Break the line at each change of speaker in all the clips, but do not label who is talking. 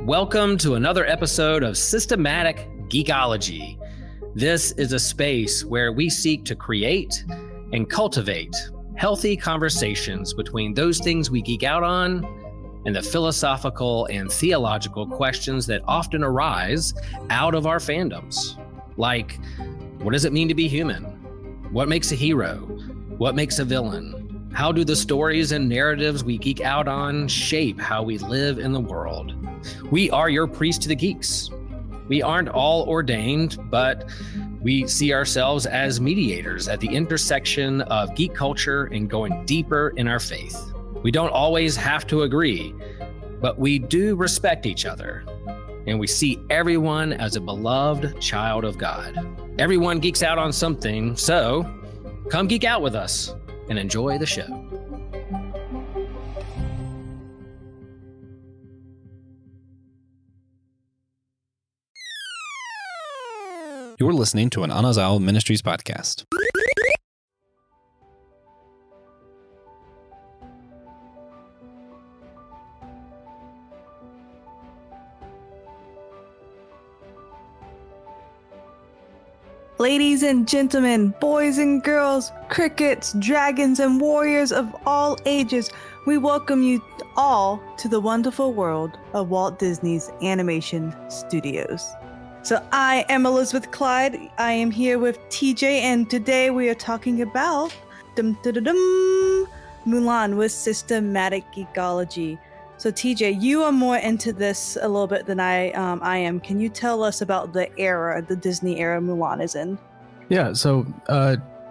Welcome to another episode of Systematic Geekology. This is a space where we seek to create and cultivate healthy conversations between those things we geek out on and the philosophical and theological questions that often arise out of our fandoms. Like, what does it mean to be human? What makes a hero? What makes a villain? How do the stories and narratives we geek out on shape how we live in the world? We are your priest to the geeks. We aren't all ordained, but we see ourselves as mediators at the intersection of geek culture and going deeper in our faith. We don't always have to agree, but we do respect each other, and we see everyone as a beloved child of God. Everyone geeks out on something, so come geek out with us and enjoy the show.
You're listening to an Anazao Ministries podcast.
Ladies and gentlemen, boys and girls, crickets, dragons, and warriors of all ages, we welcome you all to the wonderful world of Walt Disney's Animation Studios. So I am Elizabeth Clyde. I am here with TJ, and today we are talking about Mulan with Systematic Geekology. So TJ, you are more into this a little bit than I am. Can you tell us about the era, the Disney era Mulan is in?
Yeah, so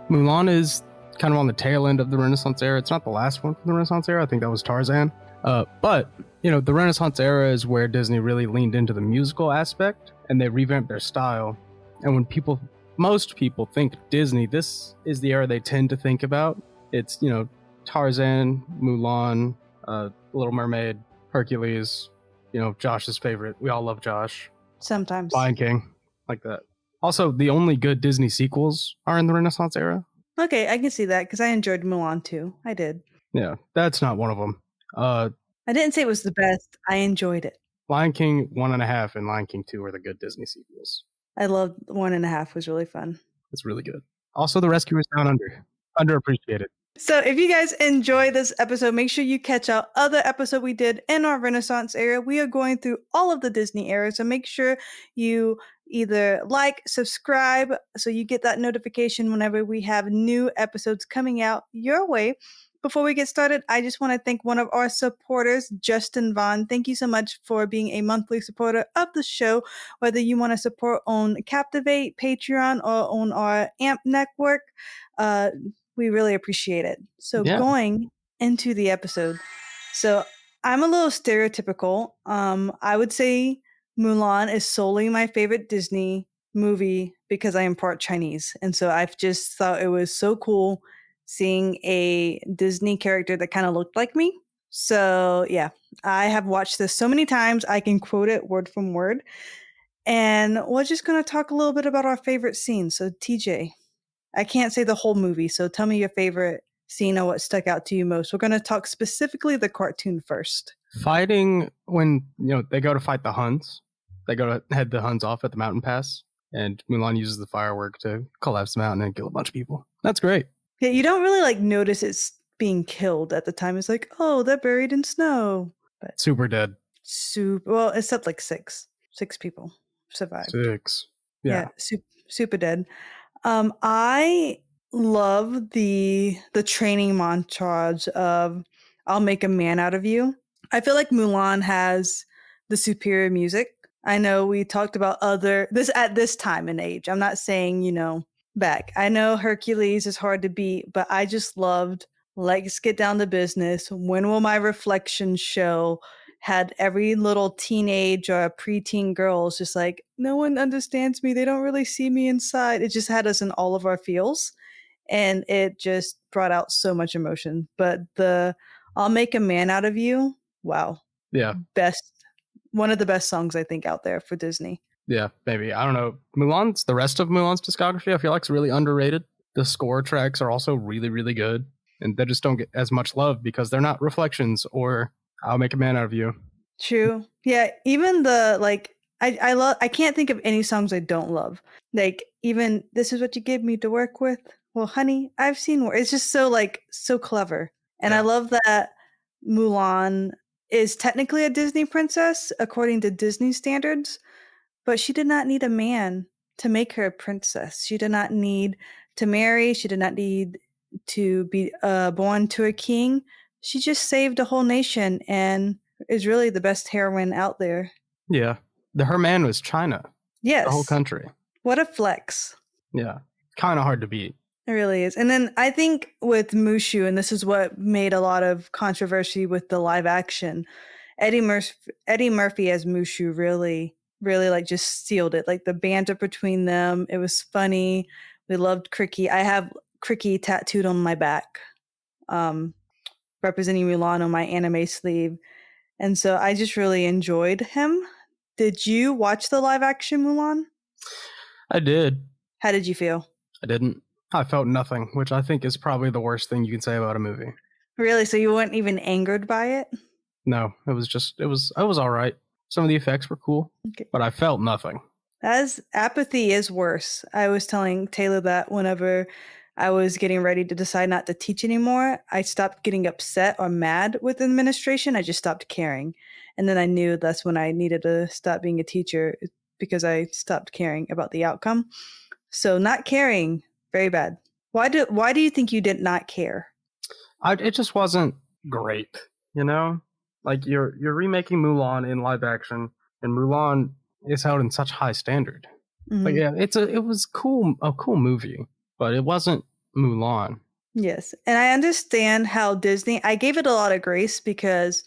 Mulan is kind of on the tail end of the Renaissance era. It's not the last one from the Renaissance era. I think that was Tarzan. But, you know, the Renaissance era is where Disney really leaned into the musical aspect and they revamped their style. And when most people think Disney, this is the era they tend to think about. It's, you know, Tarzan, Mulan, Little Mermaid, Hercules, you know, Josh's favorite. We all love Josh.
Sometimes.
Lion King, like that. Also, the only good Disney sequels are in the Renaissance era.
Okay, I can see that because I enjoyed Mulan too. I did.
Yeah, that's not one of them.
I didn't say it was the best. I enjoyed it.
Lion King 1.5 and Lion King 2 are the good Disney sequels.
I loved 1.5 was really fun.
It's really good. Also, The Rescuers Down Under. Underappreciated.
So if you guys enjoy this episode, make sure you catch out other episode we did in our Renaissance era. We are going through all of the Disney eras, so make sure you either like, subscribe, so you get that notification whenever we have new episodes coming out your way. Before we get started, I just want to thank one of our supporters, Justin Vaughn. Thank you so much for being a monthly supporter of the show. Whether you want to support on Captivate, Patreon, or on our AMP network, we really appreciate it. So Going into the episode. So I'm a little stereotypical. I would say Mulan is solely my favorite Disney movie because I am part Chinese. And so I've just thought it was so cool seeing a Disney character that kind of looked like me. So yeah, I have watched this so many times, I can quote it word from word. And we're just going to talk a little bit about our favorite scenes. So TJ, I can't say the whole movie, so tell me your favorite scene or what stuck out to you most. We're going to talk specifically the cartoon first.
Fighting when, you know, they go to fight the Huns. They go to head the Huns off at the mountain pass. And Mulan uses the firework to collapse the mountain and kill a bunch of people. That's great.
Yeah, you don't really notice it's being killed at the time. It's like, oh, they're buried in snow. But
super dead.
Well, except six people survived.
6. Yeah.
Super dead. I love the training montage of "I'll make a man out of you." I feel like Mulan has the superior music. I know we talked about this at this time and age. I'm not saying, you know, back. I know Hercules is hard to beat, but I just loved "Let's Get Down to Business." "When Will My Reflection Show?" Had every little teenage or preteen girls just like, no one understands me. They don't really see me inside. It just had us in all of our feels. And it just brought out so much emotion. But the "I'll Make a Man Out of You," wow.
Yeah.
One of the best songs, I think, out there for Disney.
Yeah, maybe. I don't know. The rest of Mulan's discography, I feel like is really underrated. The score tracks are also really, really good. And they just don't get as much love because they're not Reflections or "I'll Make a Man Out of You."
True. Yeah, even the like I love I can't think of any songs I don't love. Like even this is what you give me to work with. Well, honey, I've seen more. It's just so like so clever. And I
Yeah.
love that Mulan is technically a Disney princess according to Disney standards, but she did not need a man to make her a princess. She did not need to marry. She did not need to be born to a king. She just saved a whole nation and is really the best heroine out there.
Yeah. Her man was China, the whole
Yes.
country.
What a flex.
Yeah. Kind of hard to beat.
It really is. And then I think with Mushu, and this is what made a lot of controversy with the live action, Eddie Murphy as Mushu really like just sealed it. Like the banter between them, it was funny. We loved Cricky. I have Cricky tattooed on my back, representing Mulan on my anime sleeve. And so I just really enjoyed him. Did you watch the live action Mulan?
I did.
How did you feel?
I didn't. I felt nothing, which I think is probably the worst thing you can say about a movie.
Really? So you weren't even angered by it?
No, it was all right. Some of the effects were cool,
Okay.
but I felt nothing.
As apathy is worse. I was telling Taylor that whenever I was getting ready to decide not to teach anymore, I stopped getting upset or mad with the administration. I just stopped caring. And then I knew that's when I needed to stop being a teacher because I stopped caring about the outcome. So not caring, very bad. Why do you think you did not care?
It just wasn't great, you know? Like you're remaking Mulan in live action, and Mulan is held in such high standard. But
Mhm.
yeah, it was a cool movie, but it wasn't Mulan.
Yes. And I understand how Disney, I gave it a lot of grace because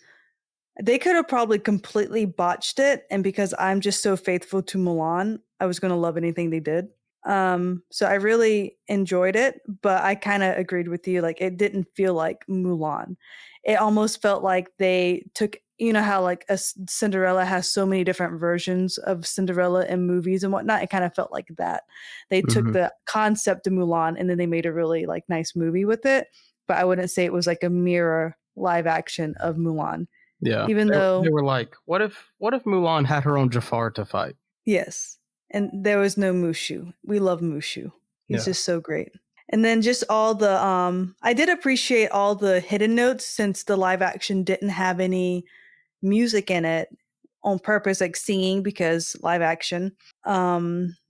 they could have probably completely botched it. And because I'm just so faithful to Mulan, I was going to love anything they did. So I really enjoyed it, but I kind of agreed with you. Like it didn't feel like Mulan. It almost felt like they took, you know, how like Cinderella has so many different versions of Cinderella in movies and whatnot. It kind of felt like that. They took
Mhm.
the concept of Mulan and then they made a really like nice movie with it. But I wouldn't say it was like a mirror live action of Mulan.
Yeah,
Even
they
though,
were like, what if Mulan had her own Jafar to fight?
yes, and there was no Mushu. We love Mushu. He's
Yeah,
just so great. And then just all the I did appreciate all the hidden notes since the live action didn't have any music in it on purpose, like singing because live action.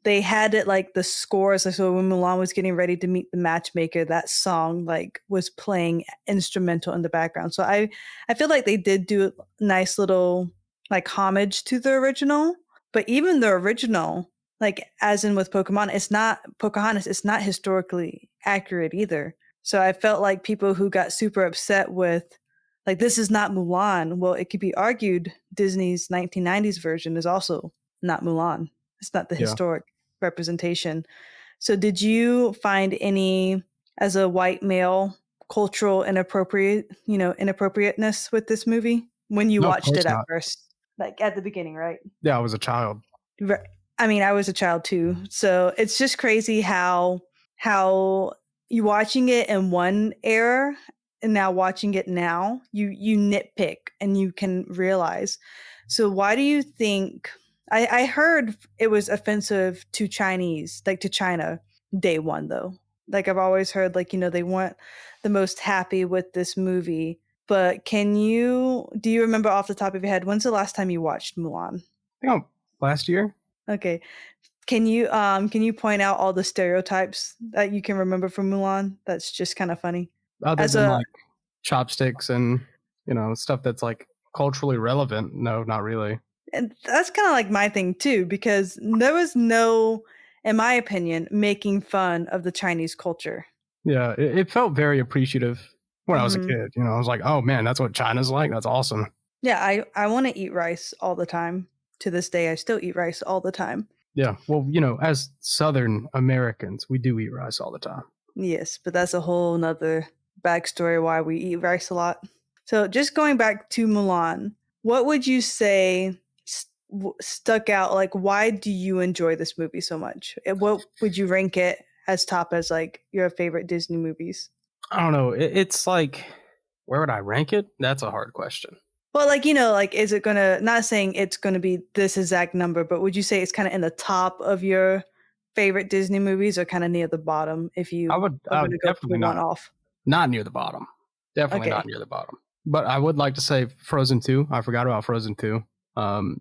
They had it like the scores. Like, so when Mulan was getting ready to meet the matchmaker, that song like was playing instrumental in the background. So I feel like they did do a nice little like homage to the original. But even the original, like as in with Pokemon, it's not Pocahontas. It's not historically accurate either. So I felt like people who got super upset with like this is not Mulan. Well, it could be argued Disney's 1990s version is also not Mulan. It's not the
yeah.
historic representation. So did you find any as a white male cultural inappropriateness with this movie when you
No, of
watched
course
it at
not.
first? Like at the beginning, right?
Yeah, I was a child.
Right. I mean, I was a child too. So it's just crazy how you watching it in one era and now watching it now, you nitpick and you can realize. So why do you think I heard it was offensive to Chinese, like to China day one though. Like I've always heard like, they weren't the most happy with this movie. But do you remember off the top of your head, when's the last time you watched Mulan?
I think last year.
Okay. Can you point out all the stereotypes that you can remember from Mulan? That's just kind of funny.
Other
As
than
a
like chopsticks and stuff that's like culturally relevant, no, not really.
and that's kind of like my thing too because there was no in my opinion making fun of the Chinese culture.
Yeah, it felt very appreciative when I was a
Mhm.
kid. I was like, oh man, that's what China's like. That's awesome.
Yeah, I want to eat rice all the time. To this day I still eat rice all the time.
Yeah, well, as Southern Americans, we do eat rice all the time.
Yes, but that's a whole nother backstory why we eat rice a lot. So just going back to Mulan, what would you say stuck out? Like, why do you enjoy this movie so much? And what would you rank it as top as like your favorite Disney movies?
I don't know. It's like, where would I rank it? That's a hard question.
Well, like, you know, like, is it gonna, not saying it's gonna be this exact number, but would you say it's kind of in the top of your favorite Disney movies or kind of near the bottom if
I
you
would,
are
I
gonna
would
go
definitely
pull one
not
off?
not near the bottom. Definitely
Okay.
not near the bottom. But I would like to say Frozen 2. I forgot about Frozen 2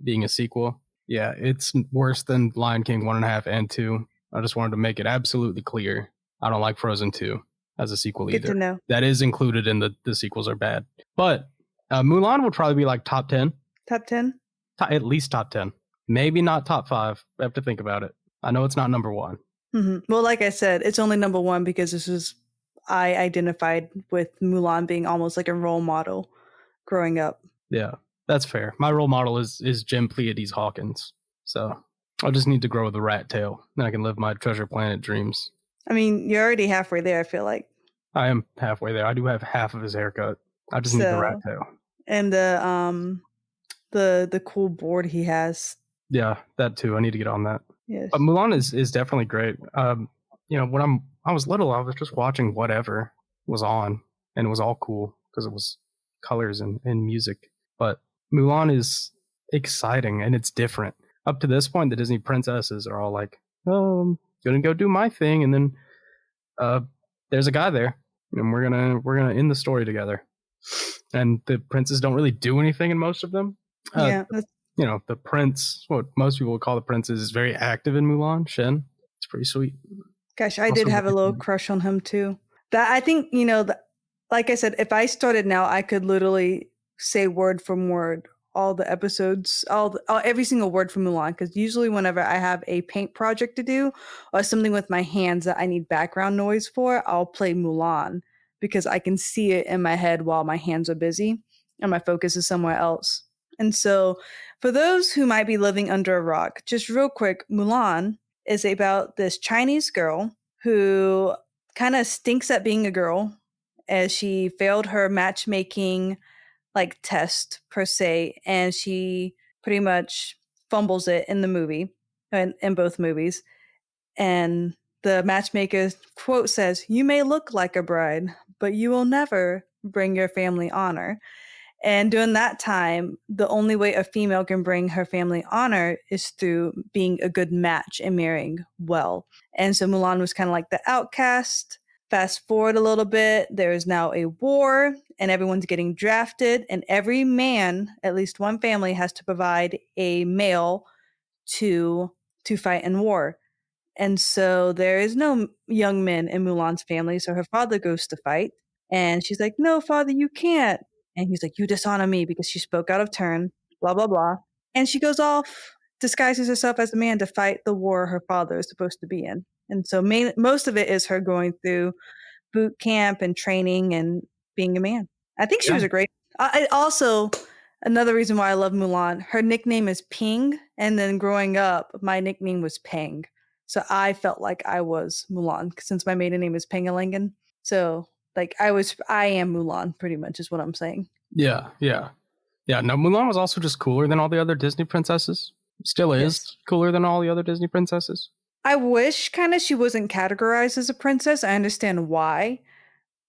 being a sequel. Yeah, it's worse than Lion King 1.5 and 2. I just wanted to make it absolutely clear. I don't like Frozen 2 as a sequel
Good to
either.
know.
That is included in the sequels are bad. But Mulan would probably be like top 10,
Top 10?
at least top 10. Maybe not top 5. I have to think about it. I know it's not number 1.
Well, like I said, it's only number one because I identified with Mulan being almost like a role model growing up.
Yeah, that's fair. My role model is Jim Pleiades Hawkins. So I'll just need to grow the rat tail. Then I can live my Treasure Planet dreams.
I mean, you're already halfway there, I feel like.
I am halfway there. I do have half of his haircut. I just need the rat
So,
tail.
and the cool board he has.
Yeah, that too. I need to get on that.
Yes.
But Mulan is definitely great. When I was little, I was just watching whatever was on, and it was all cool because it was colors and music. But Mulan is exciting and it's different. Up to this point, the Disney princesses are all like, "Oh, I'm gonna go do my thing," and then there's a guy there, and we're gonna end the story together. And the princes don't really do anything in most of them.
Yeah.
The prince, what most people would call the prince, is very active in Mulan. Shen, it's pretty sweet.
Gosh, I
Also
did have a
very
little
funny.
crush on him too. That I think, like I said, if I started now, I could literally say word from word all the episodes, every single word from Mulan. Because usually, whenever I have a paint project to do or something with my hands that I need background noise for, I'll play Mulan because I can see it in my head while my hands are busy and my focus is somewhere else. And so, for those who might be living under a rock, just real quick, Mulan is about this Chinese girl who kind of stinks at being a girl as she failed her matchmaking like test per se, and she pretty much fumbles it in the movie, in both movies. And the matchmaker quote says, "You may look like a bride, but you will never bring your family honor." And during that time, the only way a female can bring her family honor is through being a good match and marrying well. And so Mulan was kind of like the outcast. Fast forward a little bit, there is now a war, and everyone's getting drafted, and every man, at least one family, has to provide a male to fight in war. And so there is no young men in Mulan's family. So her father goes to fight. And she's like, "No, father, you can't." And he's like, "You dishonor me because she spoke out of turn, blah, blah, blah." And she goes off, disguises herself as a man to fight the war her father is supposed to be in. And so most of it is her going through boot camp and training and being a man. I think she
Yeah,
was a great. I also, another reason why I love Mulan, her nickname is Ping, and then growing up, my nickname was Pang. So I felt like I was Mulan since my maiden name is Pangalangan. So like I am Mulan, pretty much is what I'm saying.
yeah, yeah, yeah. No, Mulan was also just cooler than all the other Disney princesses. Still is
Yes.
cooler than all the other Disney princesses.
I wish kind of she wasn't categorized as a princess. I understand why,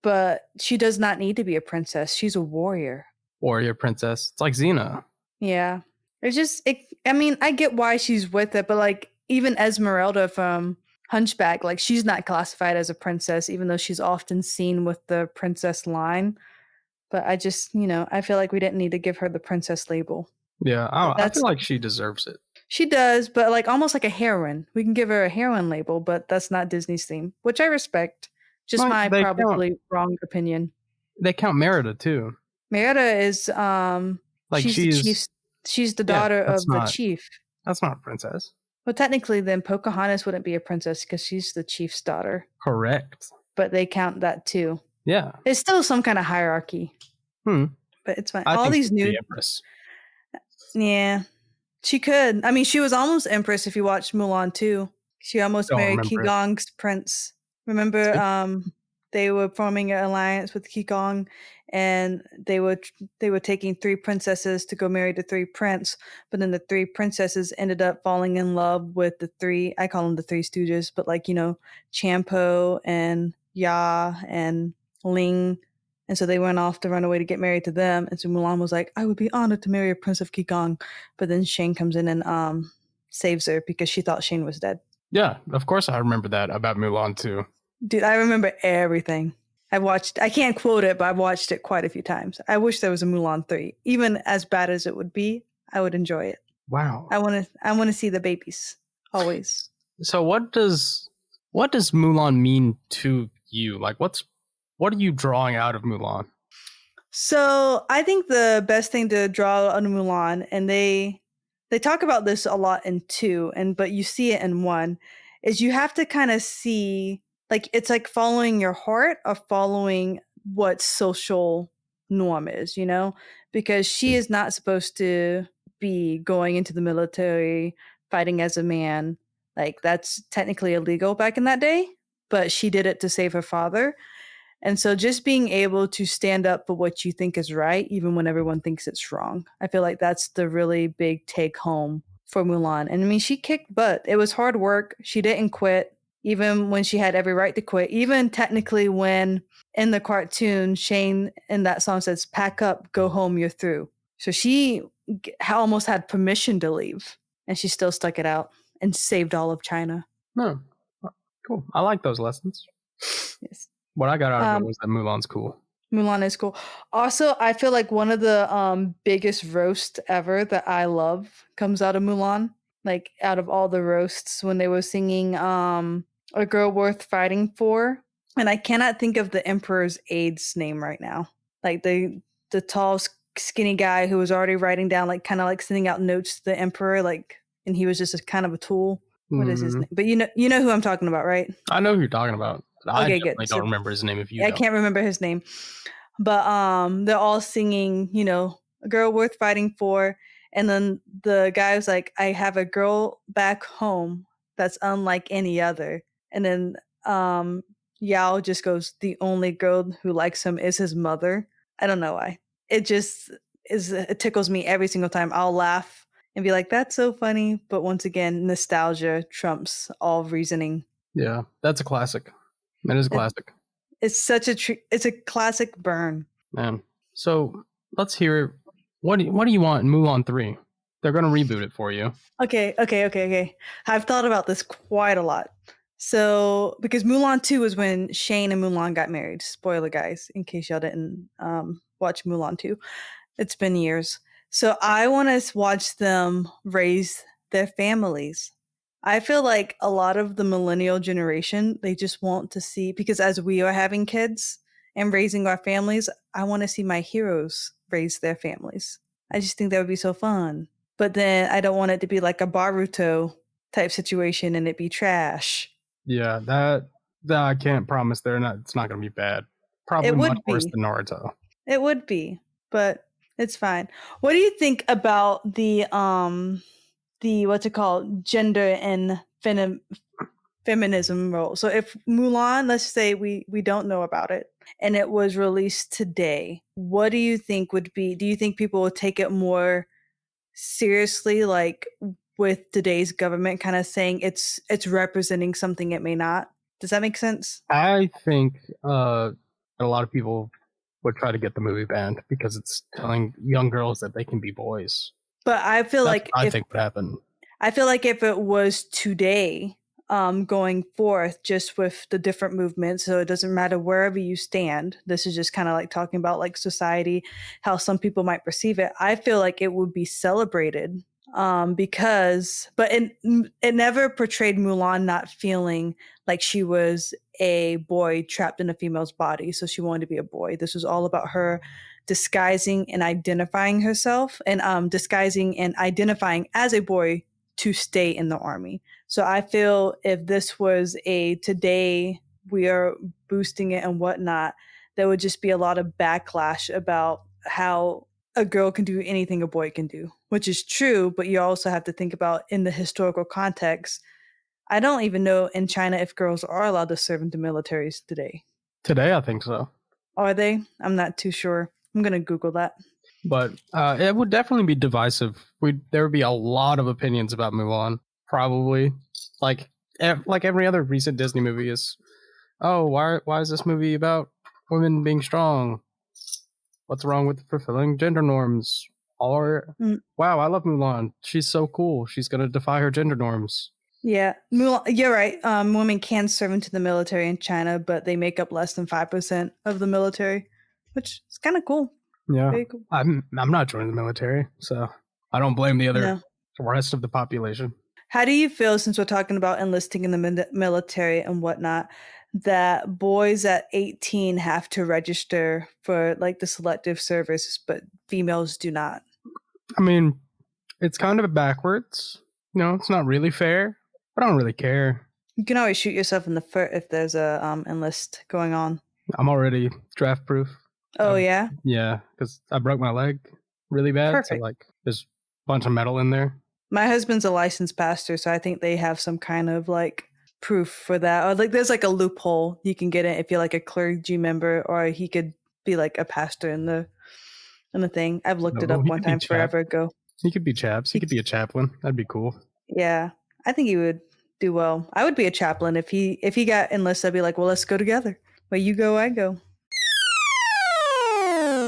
but she does not need to be a princess. She's a warrior.
Warrior princess. It's like Xena.
Yeah. I mean, I get why she's with it, but like even Esmeralda from Hunchback, like she's not classified as a princess, even though she's often seen with the princess line. But I just, I feel like we didn't need to give her the princess label.
Yeah,
But
I feel like she deserves it.
she does, but like almost like a heroine. We can give her a heroine label, but that's not Disney's theme, which I respect. Just
Like
my probably wrong opinion.
they count Merida too.
Merida is
Like
she's the
she's
chief. She's the daughter
that's
of the
not
chief.
that's not a princess.
Well, technically, then Pocahontas wouldn't be a princess because she's the chief's daughter,
Correct.
but they count that too.
Yeah.
It's still some kind of hierarchy,
Hmm.
but it's fine.
I
All
think
these
she's
new,
the Empress.
yeah, she could. I mean, she was almost empress if you watched Mulan too. She almost
Don't
married
remember it.
Qigong's prince. Remember,
See?
they were forming an alliance with Qigong, and they were taking three princesses to go marry the three prince. But then the three princesses ended up falling in love with the three. I call them the Three Stooges, but like Champo and Ya and Ling And so they went off to run away to get married to them. And so Mulan was like, I would be honored to marry a prince of Qigong. But then Shane comes in and saves her because she thought Shane was dead.
Yeah, of course I remember that about Mulan too.
Dude, I remember everything. I can't quote it, but I've watched it quite a few times. I wish there was a Mulan 3. Even as bad as it would be, I would enjoy it.
Wow.
I want to see the babies always.
So what does Mulan mean to you? Like what are you drawing out of Mulan?
So I think the best thing to draw out of Mulan, and they talk about this a lot in 2, but you see it in 1, is you have to kind of see, like, it's like following your heart or following what social norm is, because she is not supposed to be going into the military, fighting as a man. Like, that's technically illegal back in that day, but she did it to save her father. And so just being able to stand up for what you think is right, even when everyone thinks it's wrong. I feel like that's the really big take home for Mulan. And I mean, she kicked butt. It was hard work. She didn't quit, even when she had every right to quit. Even technically when in the cartoon, Shane in that song says, pack up, go home, you're through. So she almost had permission to leave. And she still stuck it out and saved all of China.
No. Cool. I like those lessons.
Yes.
What I got out of it was that Mulan's cool.
Mulan is cool. Also, I feel like one of the biggest roasts ever that I love comes out of Mulan. Like, out of all the roasts, when they were singing A Girl Worth Fighting For. And I cannot think of the Emperor's aide's name right now. Like, the tall, skinny guy who was already writing down, like, kind of like sending out notes to the Emperor, like, and he was just a kind of a tool. What is his name? But you know who I'm talking about, right?
I know who you're talking about.
Okay,
I don't remember his name if you
I can't remember his name. But they're all singing, A Girl Worth Fighting For. And then the guy was like, I have a girl back home that's unlike any other. And then Yao just goes, the only girl who likes him is his mother. I don't know why. It just it tickles me every single time. I'll laugh and be like, that's so funny. But once again, nostalgia trumps all reasoning.
Yeah, that's a classic. That is a classic.
It's such it's a classic burn.
Man. So let's hear what do you want in Mulan 3? They're gonna reboot it for you.
Okay. I've thought about this quite a lot. So because Mulan 2 was when Shane and Mulan got married. Spoiler, guys, in case y'all didn't watch Mulan 2. It's been years. So I want to watch them raise their families. I feel like a lot of the millennial generation, they just want to see, because as we are having kids and raising our families, I want to see my heroes raise their families. I just think that would be so fun. But then I don't want it to be like a Baruto type situation and it be trash.
Yeah, that I can't promise it's not going to be bad. Probably much worse than Naruto.
It would be, but it's fine. What do you think about the what's it called, gender and feminism role? So if Mulan, let's say we don't know about it and it was released today, what do you think would be? Do you think people will take it more seriously, like with today's government kind of saying it's representing something it may not? Does that make sense?
I think a lot of people would try to get the movie banned because it's telling young girls that they can be boys.
But I feel
I think would happen.
I feel like if it was today, going forth, just with the different movements, so it doesn't matter wherever you stand. This is just kind of like talking about like society, how some people might perceive it. I feel like it would be celebrated but it never portrayed Mulan not feeling like she was a boy trapped in a female's body, so she wanted to be a boy. This was all about her disguising and identifying herself, and disguising and identifying as a boy to stay in the army. So I feel if this was a today, we are boosting it and whatnot, there would just be a lot of backlash about how a girl can do anything a boy can do, which is true, but you also have to think about in the historical context. I don't even know in China if girls are allowed to serve in the militaries today.
Today, I think so.
Are they? I'm not too sure. I'm going to Google that.
But it would definitely be divisive. There would be a lot of opinions about Mulan, probably. Like every other recent Disney movie is, oh, why is this movie about women being strong? What's wrong with fulfilling gender norms? Or, wow, I love Mulan. She's so cool. She's going to defy her gender norms.
Yeah, you're right. Women can serve into the military in China, but they make up less than 5% of the military, which is kind of cool.
Yeah,
Very cool.
I'm not joining the military, so I don't blame the rest of the population.
How do you feel, since we're talking about enlisting in the military and whatnot, that boys at 18 have to register for like the selective service, but females do not?
I mean, it's kind of backwards. It's not really fair, but I don't really care.
You can always shoot yourself in the foot if there's a enlist going on.
I'm already draft proof.
Oh, yeah?
Yeah, because I broke my leg really bad.
Perfect.
So, like, there's a bunch of metal in there.
My husband's a licensed pastor, so I think they have some kind of like proof for that. Or like there's like a loophole you can get in if you're like a clergy member, or he could be like a pastor in the thing. I've looked it up one time forever ago.
He could be chaps. He could be a chaplain. That'd be cool.
Yeah, I think he would do well. I would be a chaplain if he got enlisted. I'd be like, well, let's go together. Where you go, I go.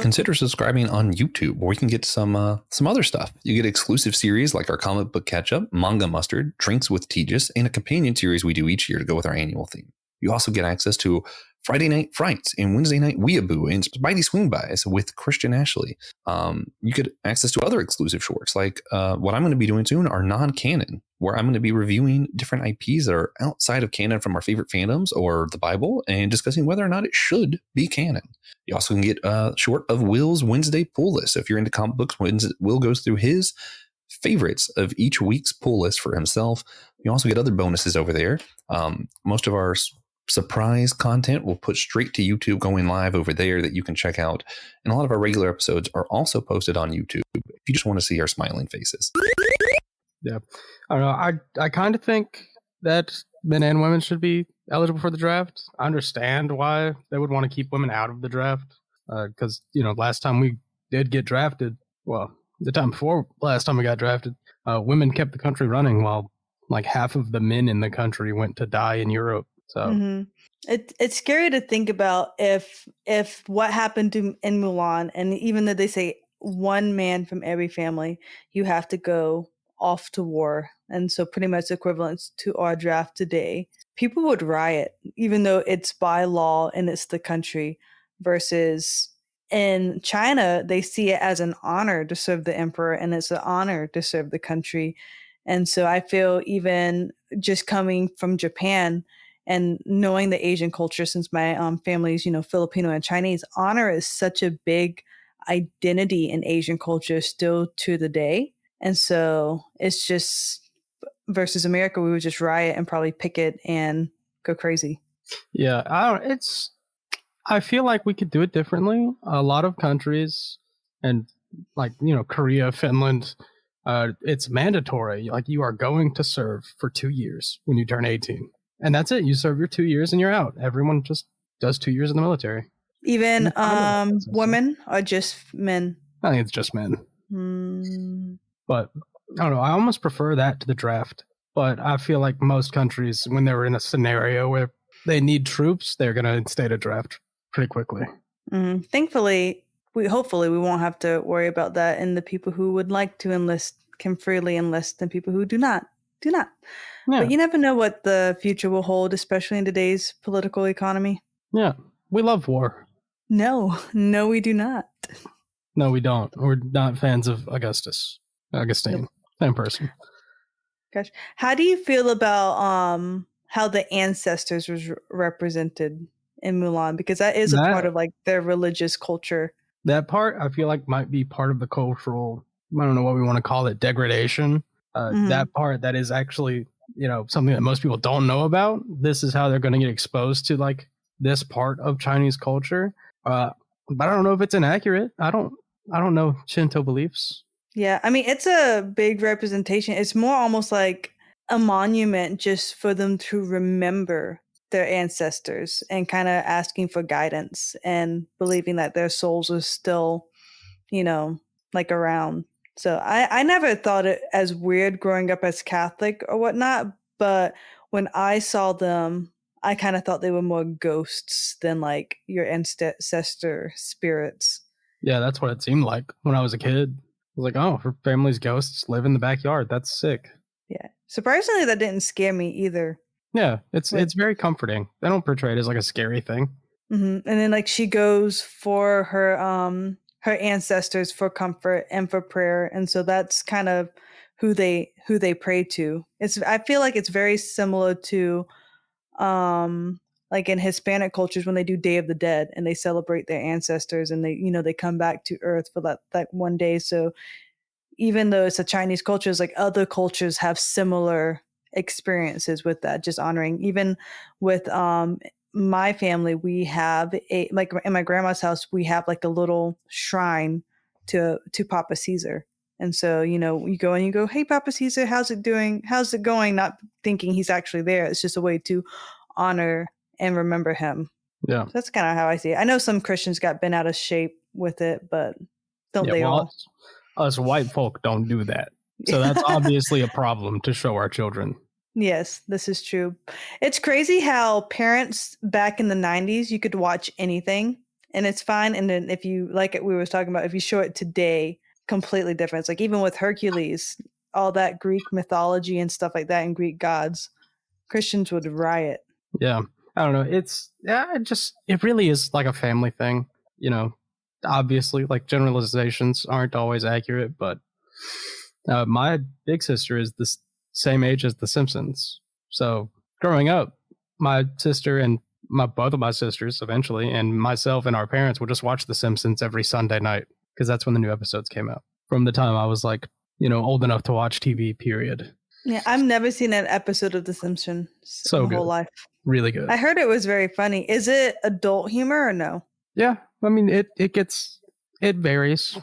Consider subscribing on YouTube, where you can get some other stuff. You get exclusive series like our comic book catch-up, Manga Mustard, Drinks with Tejas, and a companion series we do each year to go with our annual theme. You also get access to Friday Night Frights and Wednesday Night Weeaboo and Spidey Swing Bys with Christian Ashley. You get access to other exclusive shorts, like what I'm going to be doing soon are non-canon, where I'm going to be reviewing different IPs that are outside of canon from our favorite fandoms or the Bible and discussing whether or not it should be canon. You also can get a short of Will's Wednesday pull list. So if you're into comic books, Will goes through his favorites of each week's pull list for himself. You also get other bonuses over there. Most of our surprise content we'll put straight to YouTube going live over there that you can check out. And a lot of our regular episodes are also posted on YouTube if you just want to see our smiling faces.
Yeah. I don't know. I kind of think that men and women should be eligible for the draft. I understand why they would want to keep women out of the draft. Because, last time we did get drafted, well, the time before last time we got drafted, women kept the country running while like half of the men in the country went to die in Europe. So
it's scary to think about if what happened in Mulan, and even though they say one man from every family, you have to go off to war, and so pretty much equivalent to our draft today, people would riot, even though it's by law and it's the country. Versus in China, they see it as an honor to serve the emperor, and it's an honor to serve the country. And so I feel, even just coming from Japan and knowing the Asian culture, since my family's, Filipino and Chinese, honor is such a big identity in Asian culture still to the day. And so it's just, versus America, we would just riot and probably picket and go crazy.
Yeah, I feel like we could do it differently. A lot of countries, and like, Korea, Finland, it's mandatory. Like, you are going to serve for 2 years when you turn 18. And that's it. You serve your 2 years and you're out. Everyone just does 2 years in the military.
Even women or just men?
I think it's just men. But I don't know. I almost prefer that to the draft. But I feel like most countries, when they're in a scenario where they need troops, they're going to instate a draft pretty quickly.
Thankfully, hopefully we won't have to worry about that. And the people who would like to enlist can freely enlist, and people who do not. Yeah. But you never know what the future will hold, especially in today's political economy.
Yeah. We love war.
No, we do not.
No, we don't. We're not fans of Augustine. Nope. Same person.
Gosh. How do you feel about how the ancestors was represented in Mulan? Because that is a part of like their religious culture.
That part I feel like might be part of the cultural, I don't know what we want to call it, degradation. That part that is actually, something that most people don't know about. This is how they're going to get exposed to like this part of Chinese culture. But I don't know if it's inaccurate. I don't know Shinto beliefs.
Yeah, I mean, it's a big representation. It's more almost like a monument just for them to remember their ancestors and kind of asking for guidance and believing that their souls are still, like around. So I never thought it as weird growing up as Catholic or whatnot, but when I saw them, I kind of thought they were more ghosts than like your ancestor spirits.
Yeah, that's what it seemed like when I was a kid. I was like, oh, her family's ghosts live in the backyard. That's sick.
Yeah. Surprisingly, that didn't scare me either.
Yeah,
But
it's very comforting. They don't portray it as like a scary thing.
and then like she goes for her ancestors for comfort and for prayer, and so that's kind of who they pray to. I feel like it's very similar to like in Hispanic cultures when they do Day of the Dead and they celebrate their ancestors and they come back to earth for that one day. So even though it's a Chinese culture, it's like other cultures have similar experiences with that, just honoring. Even with my family, we have like in my grandma's house, we have like a little shrine to Papa Caesar. And so, you go and you go, "Hey, Papa Caesar, how's it doing? How's it going?" Not thinking he's actually there. It's just a way to honor and remember him.
Yeah.
So that's kind of how I see it. I know some Christians got bent out of shape with it, but don't they
well,
all?
Us white folk don't do that. So that's obviously a problem to show our children.
Yes, this is true. It's crazy how parents back in the 90s, you could watch anything and it's fine. And then if you like it, we were talking about, if you show it today, completely different. It's like even with Hercules, all that Greek mythology and stuff like that and Greek gods, Christians would riot.
Yeah. I don't know. It really is like a family thing, obviously like generalizations aren't always accurate, but my big sister is the same age as the Simpsons. So growing up, my sister and both of my sisters eventually and myself and our parents would just watch the Simpsons every Sunday night because that's when the new episodes came out. From the time I was like, old enough to watch TV, period.
Yeah, I've never seen an episode of The Simpsons
So
in my
good.
whole life.
Really good.
I heard it was very funny. Is it adult humor or no?
Yeah, I mean it varies.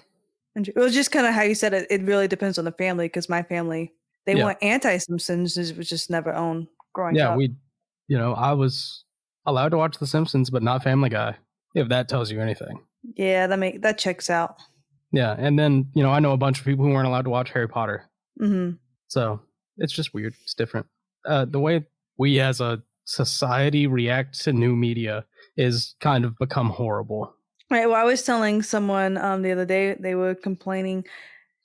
It was just kind of how you said it. It really depends on the family because my family, they weren't anti-Simpsons. It was just never owned growing up.
I was allowed to watch The Simpsons, but not Family Guy, if that tells you anything.
Yeah, that checks out.
Yeah, and then, I know a bunch of people who weren't allowed to watch Harry Potter.
Mm-hmm.
So it's just weird. It's different. The way we as a society react to new media is kind of become horrible.
Right. Well, I was telling someone the other day, they were complaining.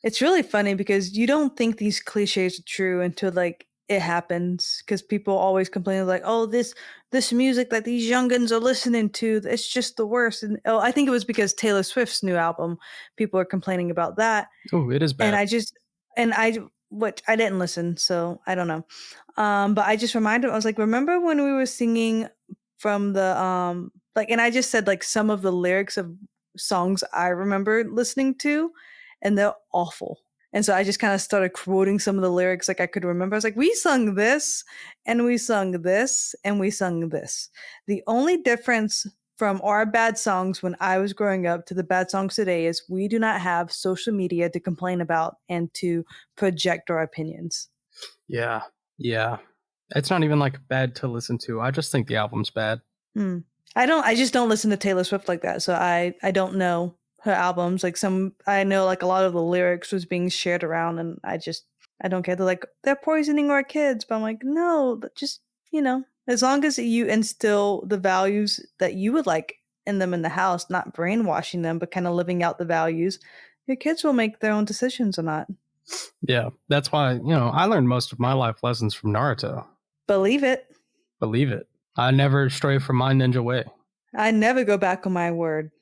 It's really funny because you don't think these cliches are true until like it happens. Because people always complain like, "Oh, this music that these youngins are listening to, it's just the worst." And I think it was because Taylor Swift's new album, people are complaining about that.
Oh, it is bad.
What I didn't listen, so I don't know. But I just reminded, I was like, remember when we were singing from the and I just said like some of the lyrics of songs I remember listening to, and they're awful. And so I just kind of started quoting some of the lyrics like I could remember. I was like, we sung this, and we sung this, and we sung this. The only difference from our bad songs when I was growing up to the bad songs today is we do not have social media to complain about and to project our opinions.
Yeah. It's not even like bad to listen to. I just think the album's bad.
I just don't listen to Taylor Swift like that. So I don't know her albums. Like I know like a lot of the lyrics was being shared around and I don't care. They're like, they're poisoning our kids. But I'm like, no, just, as long as you instill the values that you would like in them in the house, not brainwashing them, but kind of living out the values, your kids will make their own decisions or not.
Yeah, that's why, I learned most of my life lessons from Naruto.
Believe it. I
never stray from my ninja way.
I never go back on my word.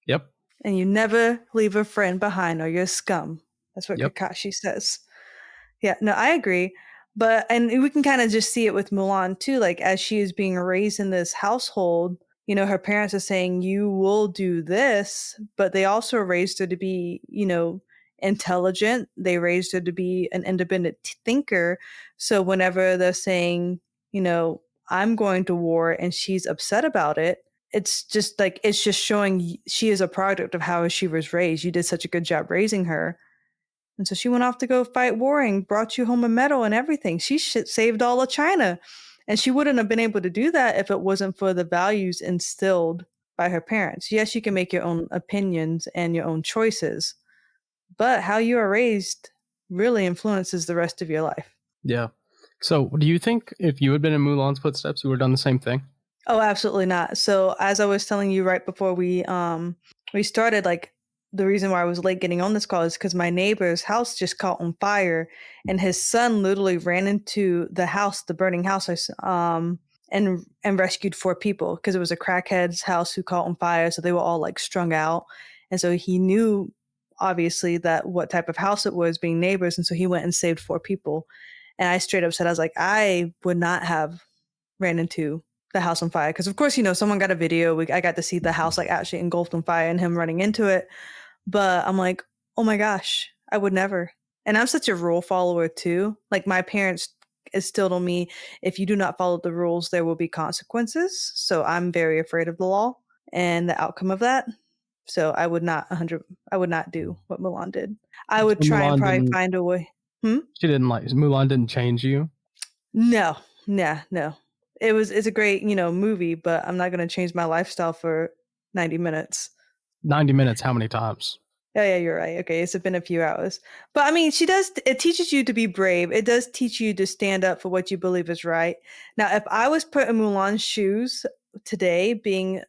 Yep.
And you never leave a friend behind or you're scum. That's what Kakashi says. Yeah, no, I agree. And we can kind of just see it with Mulan too. Like as she is being raised in this household, her parents are saying, you will do this, but they also raised her to be, intelligent. They raised her to be an independent thinker. So whenever they're saying, I'm going to war and she's upset about it, it's just showing she is a product of how she was raised. You did such a good job raising her. And so she went off to go fight war and brought you home a medal and everything. She saved all of China. And she wouldn't have been able to do that if it wasn't for the values instilled by her parents. Yes, you can make your own opinions and your own choices, but how you are raised really influences the rest of your life.
Yeah. So do you think if you had been in Mulan's footsteps, you would have done the same thing?
Oh, absolutely not. So as I was telling you right before we started, like the reason why I was late getting on this call is because my neighbor's house just caught on fire, and his son literally ran into the house, the burning house, and rescued 4 people because it was a crackhead's house who caught on fire, so they were all like strung out, and so he knew obviously that what type of house it was, being neighbors, and so he went and saved 4 people. And I straight up said, I was like, I would not have ran into the house on fire because, of course, someone got a video. I got to see the house like actually engulfed on fire and him running into it. But I'm like, oh my gosh, I would never. And I'm such a rule follower too. Like my parents instilled on me, if you do not follow the rules, there will be consequences. So I'm very afraid of the law and the outcome of that. So I would not do what Mulan did. I would
So
try and
Mulan
probably
didn't.
find a way.
She didn't like Mulan. Didn't change you.
No. It's a great, movie, but I'm not going to change my lifestyle for 90 minutes.
90 minutes. How many times?
Oh, yeah, you're right. Okay, it's been a few hours. But I mean, it teaches you to be brave. It does teach you to stand up for what you believe is right. Now, if I was put in Mulan's shoes today, being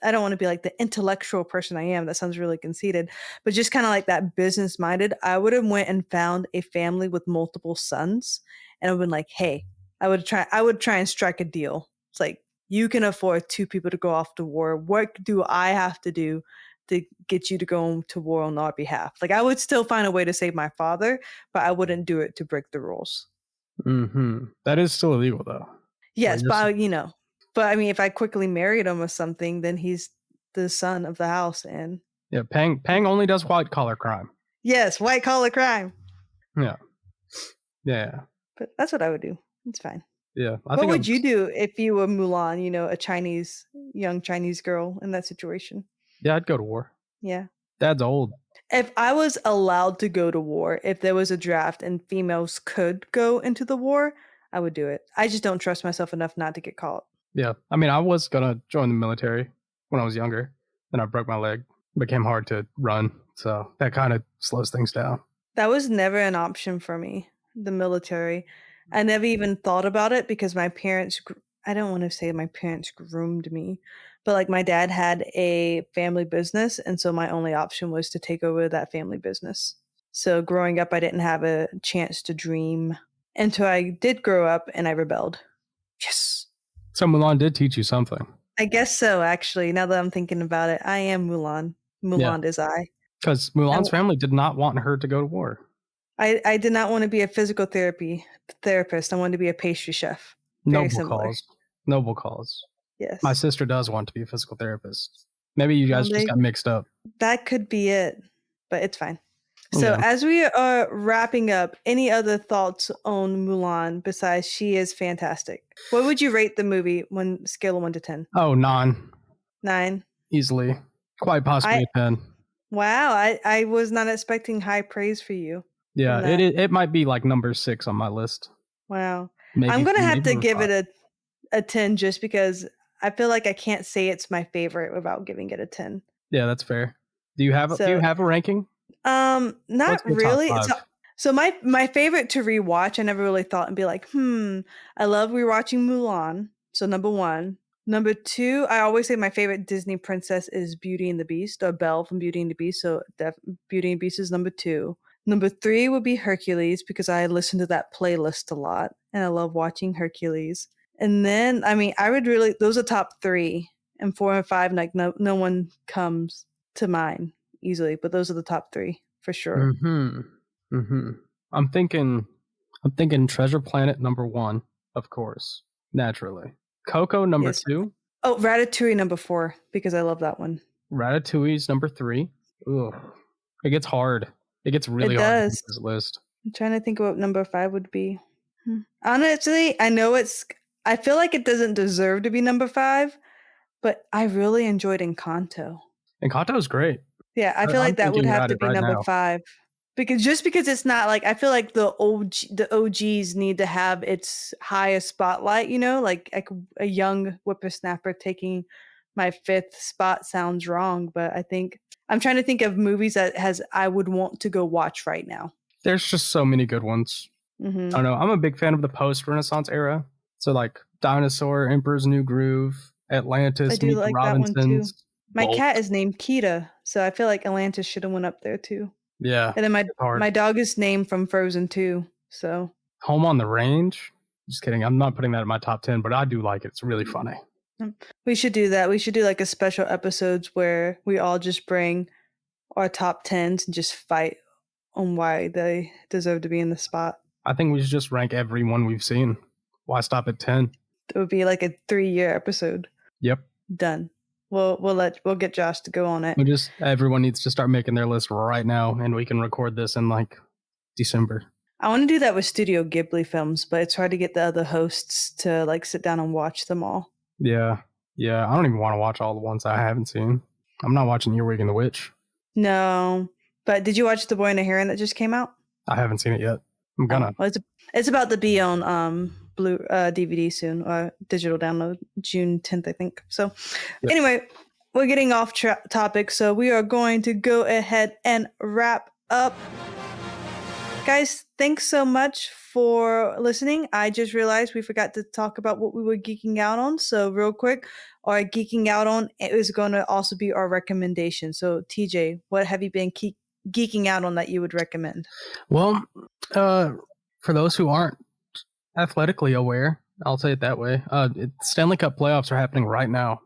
I don't want to be like the intellectual person I am. That sounds really conceited, but just kind of like that business minded, I would have went and found a family with multiple sons and I've been like, hey, I would try and strike a deal. It's like, you can afford 2 people to go off to war. What do I have to do to get you to go to war on our behalf? Like, I would still find a way to save my father, but I wouldn't do it to break the rules.
That is still illegal, though.
Yes, but but I mean, if I quickly married him or something, then he's the son of the house, and
yeah, Pang only does white collar crime.
Yes, white collar crime.
Yeah.
But that's what I would do. It's fine.
Yeah.
What would you do if you were Mulan, a young Chinese girl in that situation?
Yeah, I'd go to war.
Yeah.
Dad's old.
If I was allowed to go to war, if there was a draft and females could go into the war, I would do it. I just don't trust myself enough not to get caught.
Yeah. I mean, I was going to join the military when I was younger. Then I broke my leg. It became hard to run. So that kind of slows things down.
That was never an option for me, the military. I never even thought about it because my parents, I don't want to say my parents groomed me, but like my dad had a family business. And so my only option was to take over that family business. So growing up, I didn't have a chance to dream until I did grow up and I rebelled. Yes.
So Mulan did teach you something.
I guess so, actually. Now that I'm thinking about it, I am Mulan. Mulan is I.
Because Mulan's family did not want her to go to war.
I did not want to be a physical therapist. I wanted to be a pastry chef. Very similar.
Noble cause.
Yes.
My sister does want to be a physical therapist. Maybe you guys just got mixed up.
That could be it, but it's fine. So as we are wrapping up, any other thoughts on Mulan besides she is fantastic? What would you rate the movie scale of 1 to 10?
Oh, 9.
9?
Easily. Quite possibly a 10.
Wow, I was not expecting high praise for you.
Yeah, it might be like number 6 on my list.
Wow. I'm going to have to give it a 10 just because I feel like I can't say it's my favorite without giving it a 10.
Yeah, that's fair. Do you have a ranking?
Not really. So my favorite to rewatch, I never really thought and be like, I love rewatching Mulan. So number 1. Number 2, I always say my favorite Disney princess is Beauty and the Beast, or Belle from Beauty and the Beast. So Beauty and the Beast is number 2. Number 3 would be Hercules because I listen to that playlist a lot and I love watching Hercules. And then, I mean, those are top 3, and 4 and 5, like no one comes to mind easily, but those are the top 3 for sure.
I'm thinking Treasure Planet number 1, of course, naturally. Coco number 2.
Oh, Ratatouille number 4 because I love that one.
Ratatouille's number 3. Ugh, it gets hard. It gets really hard to make this list.
I'm trying to think of what number 5 would be. Honestly, I feel like it doesn't deserve to be number 5, but I really enjoyed Encanto.
Encanto's great.
Yeah, I feel like that would have to be number 5. Because it's not like, I feel like the OGs need to have its highest spotlight, like a young whippersnapper taking my 5th spot sounds wrong, but I think I'm trying to think of movies that I would want to go watch right now.
There's just so many good ones. I don't know. I'm a big fan of the post-Renaissance era. So like Dinosaur, Emperor's New Groove, Atlantis, Meet the Robinsons.
My
Bolt.
cat is named Kita, so I feel like Atlantis should have went up there too.
Yeah.
And then
it's hard.
my dog is named from Frozen too. So
Home on the Range. Just kidding. I'm not putting that in my top 10, but I do like it. It's really funny.
we should do that. We should do like a special episodes where we all just bring our top 10s and just fight on why they deserve to be in the spot.
I think we should just rank every one we've seen. Why stop at 10?
It would be like a 3-year episode.
Yep.
Done. We'll get Josh to go on it.
Everyone needs to start making their list right now, and we can record this in like December.
I want to do that with Studio Ghibli films, but it's hard to get the other hosts to like sit down and watch them all.
Yeah. I don't even want to watch all the ones I haven't seen. I'm not watching Earwig and the Witch.
No, but did you watch The Boy and the Heron that just came out?
I haven't seen it yet. I'm gonna.
Well, it's about to be on blue DVD soon, or digital download June 10th, I think. So Anyway, we're getting off topic, so we are going to go ahead and wrap up. Guys, thanks so much for listening. I just realized we forgot to talk about what we were geeking out on. So real quick, our geeking out on is going to also be our recommendation. So TJ, what have you been geeking out on that you would recommend?
Well, for those who aren't athletically aware, I'll say it that way, Stanley Cup playoffs are happening right now.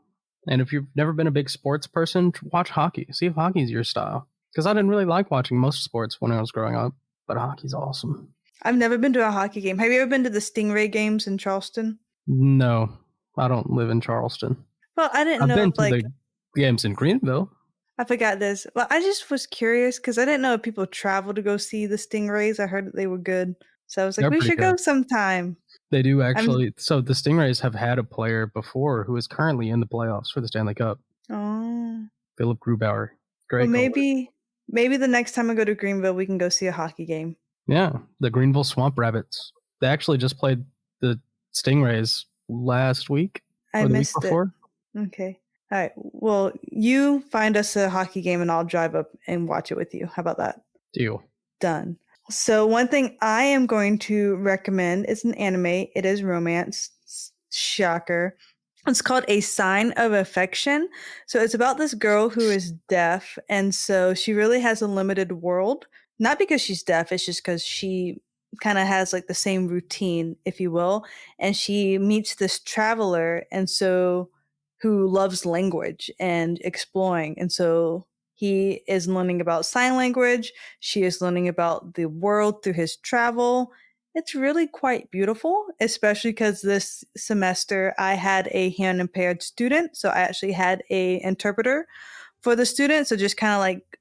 And if you've never been a big sports person, watch hockey. See if hockey's your style. Because I didn't really like watching most sports when I was growing up, but hockey's awesome.
I've never been to a hockey game. Have you ever been to the Stingray games in Charleston?
No, I don't live in Charleston.
Well, I didn't know.
I've been to the games in Greenville.
I forgot this. Well, I just was curious because I didn't know if people travel to go see the Stingrays. I heard that they were good. So I was like,
They're
we
pretty
should go
good.
sometime.
They do actually. So the Stingrays have had a player before who is currently in the playoffs for the Stanley Cup.
Oh.
Philip Grubauer. Great.
Well, maybe the next time I go to Greenville, we can go see a hockey game.
Yeah, the Greenville Swamp Rabbits. They actually just played the Stingrays last week.
I missed
the week before.
it. Okay. All right. Well, you find us a hockey game and I'll drive up and watch it with you. How about that?
Deal.
Done. So one thing I am going to recommend is an anime. It is romance. Shocker. It's called A Sign of Affection. So it's about this girl who is deaf. And so she really has a limited world. Not because she's deaf. It's just because she kind of has like the same routine, if you will. And she meets this traveler. And so who loves language and exploring. And so he is learning about sign language. She is learning about the world through his travel. It's really quite beautiful, especially because this semester I had a hearing impaired student. So I actually had a interpreter for the student. So just kind of like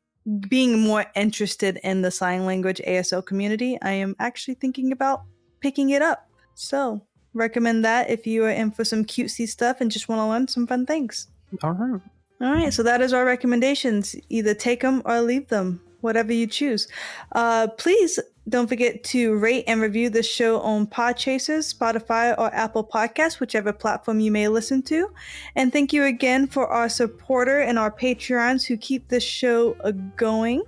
being more interested in the sign language ASL community, I am actually thinking about picking it up. So recommend that if you are in for some cutesy stuff and just want to learn some fun things.
All right.
All right, so that is our recommendations. Either take them or leave them, whatever you choose. Please don't forget to rate and review this show on Podchasers, Spotify, or Apple Podcasts, whichever platform you may listen to. And thank you again for our supporter and our Patreons who keep this show going.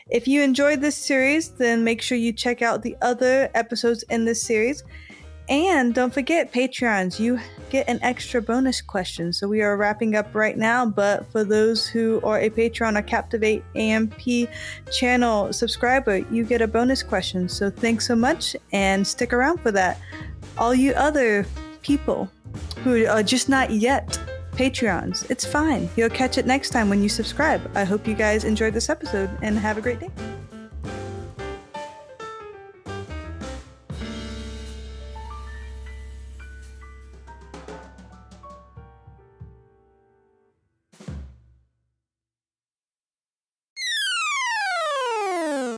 If you enjoyed this series, then make sure you check out the other episodes in this series. And don't forget, Patreons, you get an extra bonus question. So we are wrapping up right now, but for those who are a Patreon or Captivate AMP channel subscriber, you get a bonus question. So thanks so much and stick around for that. All you other people who are just not yet Patreons, it's fine. You'll catch it next time when you subscribe. I hope you guys enjoyed this episode and have a great day.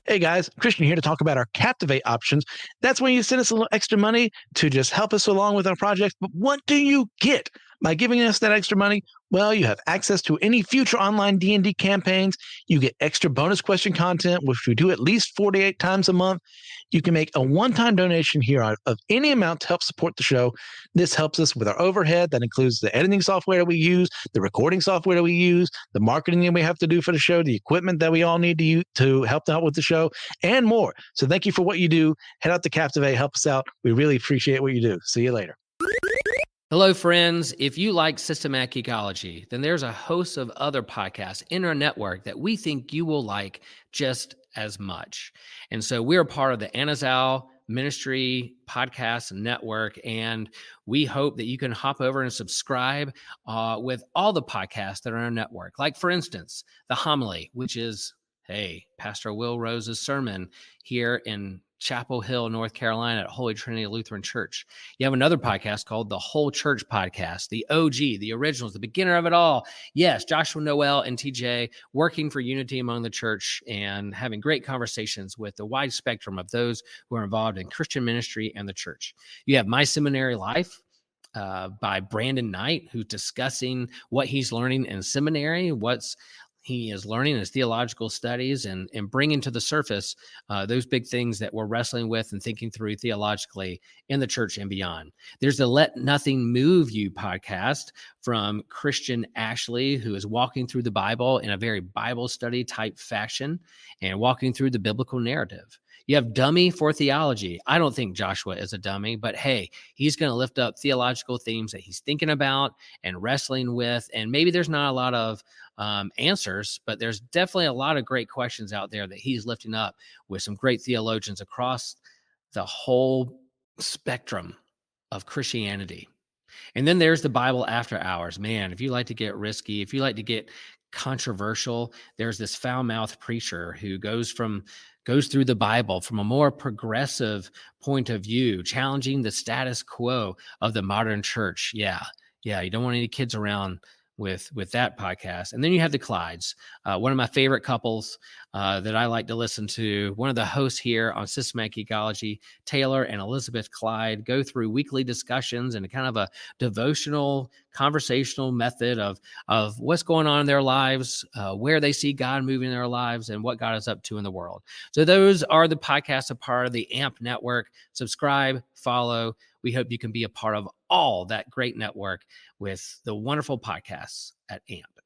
Hey guys, Christian here to talk about our Captivate options. That's when you send us a little extra money to just help us along with our project. But what do you get by giving us that extra money? Well, you have access to any future online D&D campaigns. You get extra bonus question content, which we do at least 48 times a month. You can make a one-time donation here of any amount to help support the show. This helps us with our overhead. That includes the editing software that we use, the recording software that we use, the marketing that we have to do for the show, the equipment that we all need to use to help out with the show, and more. So thank you for what you do. Head out to Captivate, help us out. We really appreciate what you do. See you later.
Hello, friends. If you like systematic ecology, then there's a host of other podcasts in our network that we think you will like just as much. And so we're part of the Anazal Ministry Podcast Network, and we hope that you can hop over and subscribe with all the podcasts that are on our network. Like, for instance, The Homily, which is, hey, Pastor Will Rose's sermon here in Chapel Hill, North Carolina at Holy Trinity Lutheran Church. You have another podcast called the Whole Church Podcast, the OG, the originals, the beginner of it all. Yes, Joshua Noel and TJ working for unity among the church and having great conversations with the wide spectrum of those who are involved in Christian ministry and the church. You have My Seminary Life by Brandon Knight, who's discussing what he's learning in seminary, what's he is learning his theological studies and bringing to the surface those big things that we're wrestling with and thinking through theologically in the church and beyond. There's the Let Nothing Move You podcast from Christian Ashley, who is walking through the Bible in a very Bible study type fashion and walking through the biblical narrative. You have Dummy for Theology. I don't think Joshua is a dummy, but hey, he's going to lift up theological themes that he's thinking about and wrestling with. And maybe there's not a lot of answers, but there's definitely a lot of great questions out there that he's lifting up with some great theologians across the whole spectrum of Christianity. And then there's the Bible After Hours. Man, if you like to get risky, if you like to get controversial, there's this foul-mouthed preacher who goes through the Bible from a more progressive point of view, challenging the status quo of the modern church. Yeah, you don't want any kids around with that podcast. And then you have the Clydes, one of my favorite couples that I like to listen to. One of the hosts here on Systematic Ecology, Taylor and Elizabeth Clyde, go through weekly discussions and kind of a devotional, conversational method of what's going on in their lives, where they see God moving in their lives, and what God is up to in the world. So those are the podcasts, a part of the AMP network. Subscribe, follow. We hope you can be a part of all that great network with the wonderful podcasts at AMP.